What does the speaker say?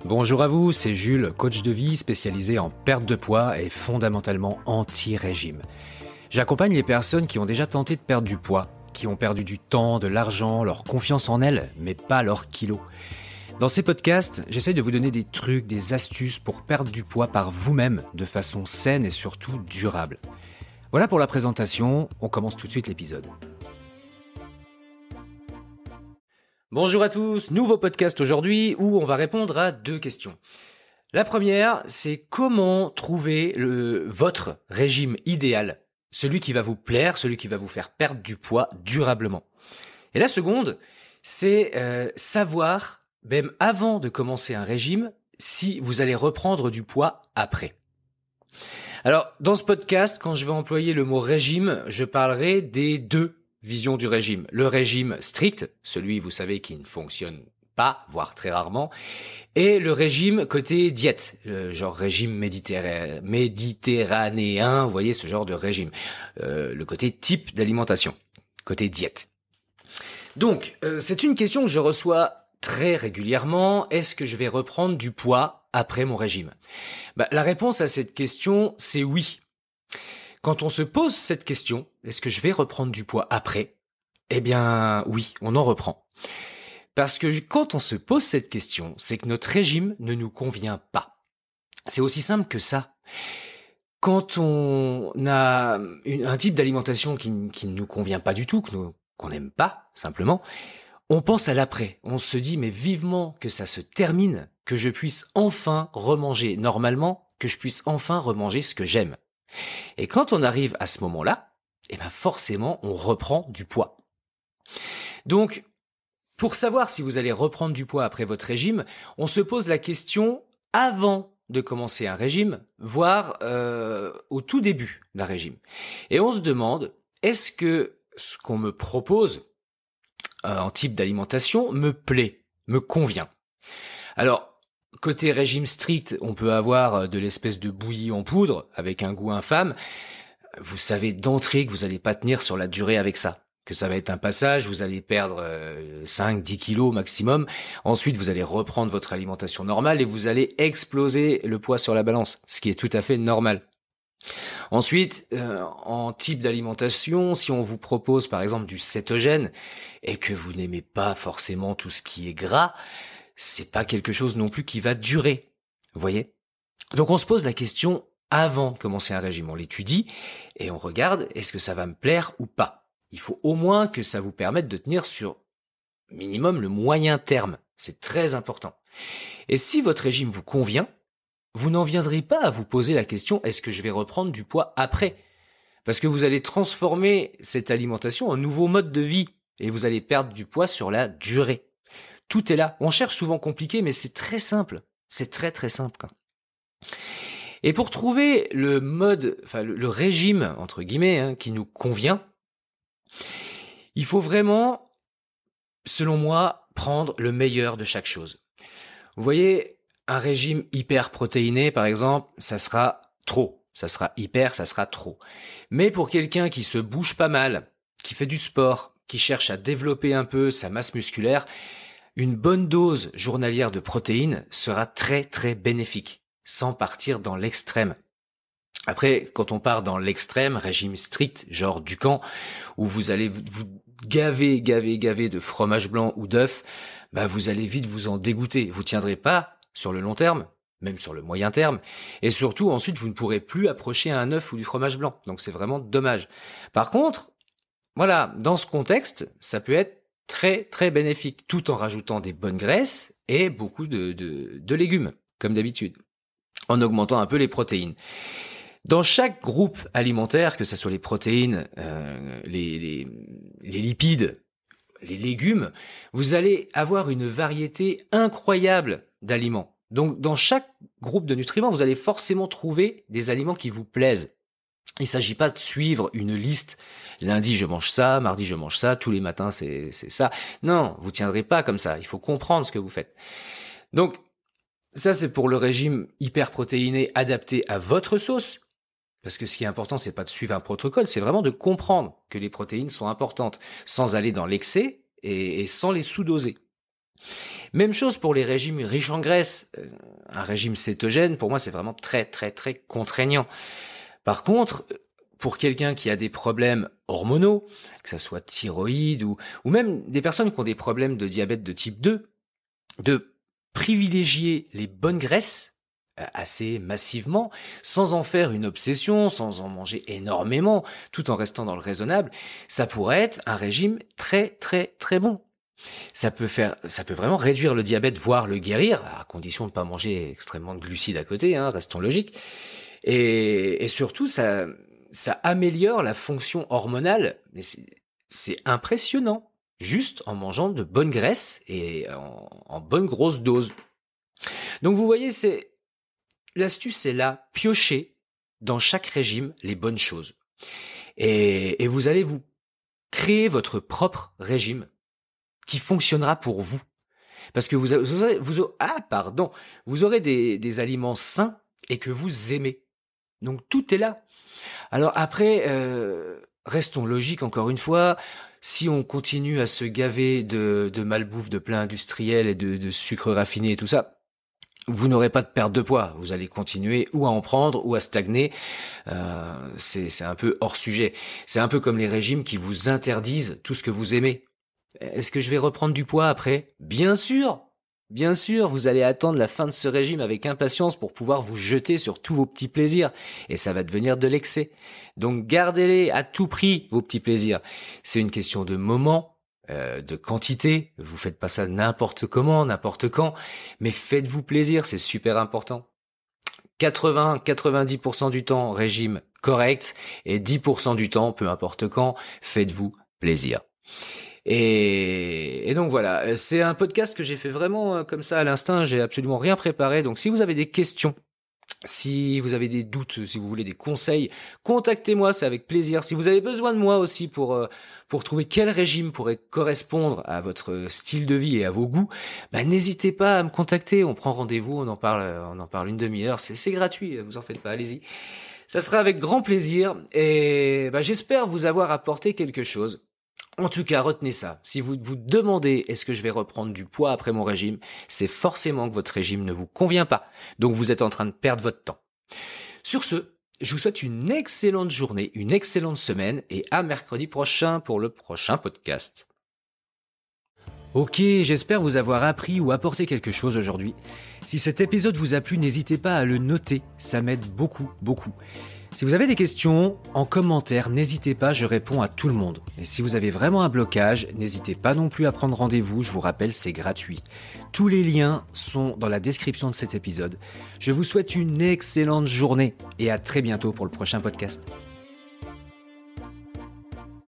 Bonjour à vous, c'est Jules, coach de vie spécialisé en perte de poids et fondamentalement anti-régime. J'accompagne les personnes qui ont déjà tenté de perdre du poids, qui ont perdu du temps, de l'argent, leur confiance en elles, mais pas leurs kilos. Dans ces podcasts, j'essaye de vous donner des trucs, des astuces pour perdre du poids par vous-même, de façon saine et surtout durable. Voilà pour la présentation, on commence tout de suite l'épisode. Bonjour à tous, nouveau podcast aujourd'hui où on va répondre à 2 questions. La première, c'est comment trouver votre régime idéal, celui qui va vous plaire, celui qui va vous faire perdre du poids durablement. Et la seconde, c'est savoir, même avant de commencer un régime, si vous allez reprendre du poids après. Alors, dans ce podcast, quand je vais employer le mot régime, je parlerai des 2 vision du régime. Le régime strict, celui, vous savez, qui ne fonctionne pas, voire très rarement, et le régime côté diète, genre régime méditerranéen, vous voyez ce genre de régime, le côté type d'alimentation, côté diète. Donc, c'est une question que je reçois très régulièrement, est-ce que je vais reprendre du poids après mon régime ? La réponse à cette question, c'est oui. Quand on se pose cette question, est-ce que je vais reprendre du poids après ? Eh bien oui, on en reprend. Parce que quand on se pose cette question, c'est que notre régime ne nous convient pas. C'est aussi simple que ça. Quand on a un type d'alimentation qui ne nous convient pas du tout, qu'on n'aime pas simplement, on pense à l'après. On se dit mais vivement que ça se termine, que je puisse enfin remanger normalement, que je puisse enfin remanger ce que j'aime. Et quand on arrive à ce moment-là, eh ben forcément, on reprend du poids. Donc, pour savoir si vous allez reprendre du poids après votre régime, on se pose la question avant de commencer un régime, voire au tout début d'un régime. Et on se demande, est-ce que ce qu'on me propose en type d'alimentation me plaît, me convient ? Alors, côté régime strict, on peut avoir de l'espèce de bouillie en poudre avec un goût infâme. Vous savez d'entrée que vous n'allez pas tenir sur la durée avec ça. Que ça va être un passage, vous allez perdre 5-10 kilos maximum. Ensuite, vous allez reprendre votre alimentation normale et vous allez exploser le poids sur la balance, ce qui est tout à fait normal. Ensuite, en type d'alimentation, si on vous propose par exemple du cétogène et que vous n'aimez pas forcément tout ce qui est gras, c'est pas quelque chose non plus qui va durer. Vous voyez ? Donc on se pose la question avant de commencer un régime. On l'étudie et on regarde est-ce que ça va me plaire ou pas. Il faut au moins que ça vous permette de tenir sur minimum le moyen terme. C'est très important. Et si votre régime vous convient, vous n'en viendrez pas à vous poser la question est-ce que je vais reprendre du poids après ? Parce que vous allez transformer cette alimentation en nouveau mode de vie et vous allez perdre du poids sur la durée. Tout est là. On cherche souvent compliqué, mais c'est très simple. C'est très très simple. Et pour trouver le mode, enfin le régime entre guillemets qui nous convient, il faut vraiment, selon moi, prendre le meilleur de chaque chose. Vous voyez, un régime hyper protéiné, par exemple, ça sera trop. Ça sera hyper, ça sera trop. Mais pour quelqu'un qui se bouge pas mal, qui fait du sport, qui cherche à développer un peu sa masse musculaire, une bonne dose journalière de protéines sera très très bénéfique, sans partir dans l'extrême. Après, quand on part dans l'extrême, régime strict, genre Dukan, où vous allez vous gaver de fromage blanc ou d'œufs, vous allez vite vous en dégoûter. Vous tiendrez pas sur le long terme, même sur le moyen terme, et surtout ensuite vous ne pourrez plus approcher un œuf ou du fromage blanc. Donc c'est vraiment dommage. Par contre, voilà, dans ce contexte, ça peut être très très bénéfique, tout en rajoutant des bonnes graisses et beaucoup de légumes, comme d'habitude, en augmentant un peu les protéines. Dans chaque groupe alimentaire, que ce soit les protéines, les lipides, les légumes, vous allez avoir une variété incroyable d'aliments. Donc dans chaque groupe de nutriments, vous allez forcément trouver des aliments qui vous plaisent. Il ne s'agit pas de suivre une liste. Lundi, je mange ça, mardi, je mange ça, tous les matins, c'est ça. Non, vous tiendrez pas comme ça. Il faut comprendre ce que vous faites. Donc, ça, c'est pour le régime hyperprotéiné adapté à votre sauce. Parce que ce qui est important, c'est pas de suivre un protocole, c'est vraiment de comprendre que les protéines sont importantes, sans aller dans l'excès et sans les sous-doser. Même chose pour les régimes riches en graisse. Un régime cétogène, pour moi, c'est vraiment très, très, très contraignant. Par contre, pour quelqu'un qui a des problèmes hormonaux, que ça soit thyroïde ou même des personnes qui ont des problèmes de diabète de type 2, de privilégier les bonnes graisses assez massivement, sans en faire une obsession, sans en manger énormément, tout en restant dans le raisonnable, ça pourrait être un régime très, très, très bon. Ça peut vraiment réduire le diabète, voire le guérir, à condition de ne pas manger extrêmement de glucides à côté, restons logiques. Et surtout, ça améliore la fonction hormonale. Mais c'est impressionnant, juste en mangeant de bonnes graisses et en bonne grosse dose. Donc vous voyez, l'astuce est là, piocher dans chaque régime les bonnes choses. Et vous allez vous créer votre propre régime qui fonctionnera pour vous. Parce que vous aurez des aliments sains et que vous aimez. Donc tout est là. Alors après, restons logiques encore une fois. Si on continue à se gaver de malbouffe, de plats industriels et de sucre raffiné et tout ça, vous n'aurez pas de perte de poids. Vous allez continuer ou à en prendre ou à stagner. C'est un peu hors sujet. C'est un peu comme les régimes qui vous interdisent tout ce que vous aimez. Est-ce que je vais reprendre du poids après ? Bien sûr, vous allez attendre la fin de ce régime avec impatience pour pouvoir vous jeter sur tous vos petits plaisirs. Et ça va devenir de l'excès. Donc gardez-les à tout prix, vos petits plaisirs. C'est une question de moment, de quantité. Vous faites pas ça n'importe comment, n'importe quand. Mais faites-vous plaisir, c'est super important. 80-90% du temps, régime correct. Et 10% du temps, peu importe quand, faites-vous plaisir. Et donc voilà, c'est un podcast que j'ai fait vraiment comme ça à l'instinct, j'ai absolument rien préparé. Donc si vous avez des questions, si vous avez des doutes, si vous voulez des conseils, contactez-moi, c'est avec plaisir. Si vous avez besoin de moi aussi pour trouver quel régime pourrait correspondre à votre style de vie et à vos goûts, n'hésitez pas à me contacter, on prend rendez-vous, on en parle une demi-heure, c'est gratuit, vous en faites pas, allez-y. Ça sera avec grand plaisir et j'espère vous avoir apporté quelque chose. En tout cas, retenez ça. Si vous vous demandez est-ce que je vais reprendre du poids après mon régime, c'est forcément que votre régime ne vous convient pas. Donc vous êtes en train de perdre votre temps. Sur ce, je vous souhaite une excellente journée, une excellente semaine et à mercredi prochain pour le prochain podcast. Ok, j'espère vous avoir appris ou apporté quelque chose aujourd'hui. Si cet épisode vous a plu, n'hésitez pas à le noter, ça m'aide beaucoup, beaucoup. Si vous avez des questions, en commentaire, n'hésitez pas, je réponds à tout le monde. Et si vous avez vraiment un blocage, n'hésitez pas non plus à prendre rendez-vous, je vous rappelle, c'est gratuit. Tous les liens sont dans la description de cet épisode. Je vous souhaite une excellente journée et à très bientôt pour le prochain podcast.